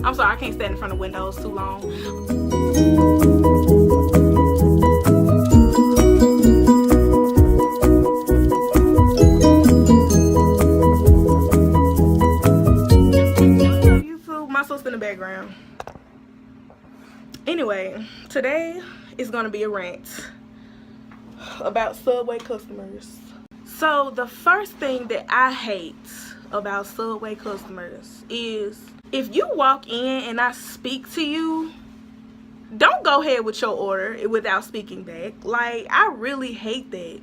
I'm sorry, I can't stand in front of windows too long. YouTube, my sister in the background. Anyway, today is gonna be a rant about Subway customers. So the first thing that I hate about Subway customers is if you walk in and I speak to you, don't go ahead with your order without speaking back. Like, I really hate that.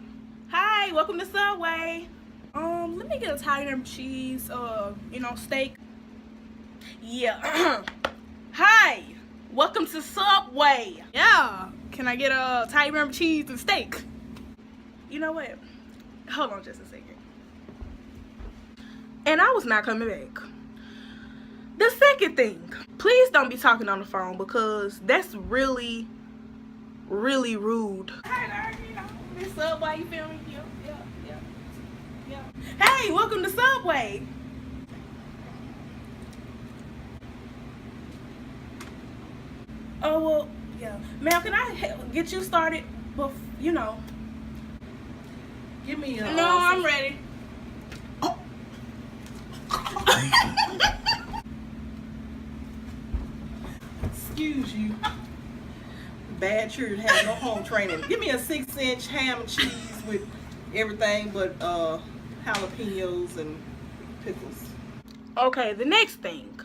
Hi, welcome to Subway. Let me get a Italian cheese, steak. Yeah. Hi, welcome to Subway. Yeah, can I get a Italian cheese and steak? You know what? Hold on just a second. And I was not coming back. The second thing, please don't be talking on the phone because that's really, really rude. This Subway, you feel me? Yeah. Hey, welcome to Subway. Oh, well, yeah. Ma'am, can I get you started? Well, you know. Give me a... No, I'm ready. Oh. Excuse you. Bad children have no home training. Give me a 6-inch ham and cheese with everything but jalapenos and pickles. Okay, the next thing.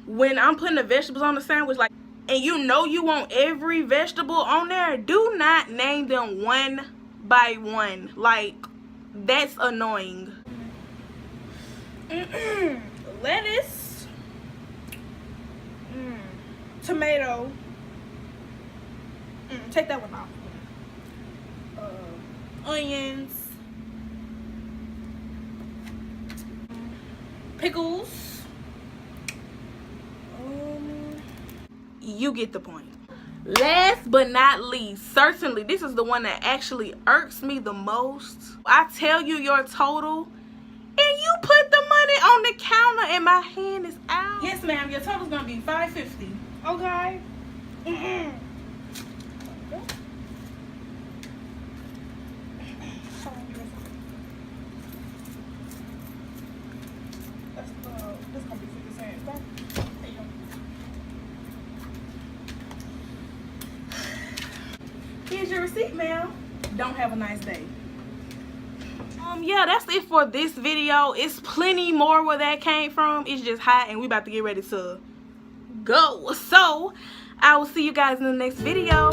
When I'm putting the vegetables on the sandwich, like, and you know you want every vegetable on there, do not name them one by one. Like, that's annoying. Lettuce, tomato, take that one off. Onions, pickles. You get the point. Last but not least, certainly this is the one that actually irks me the most. I tell you your total and you put the money on the counter and my hand is out. Yes, ma'am, your total's gonna be $5.50. Okay. That's gonna be 50 cents. There you go. Here's your receipt, ma'am. Don't have a nice day. Yeah, that's it for this video. It's plenty more where that came from. It's just hot and we about to get ready to go. So I will see you guys in the next video.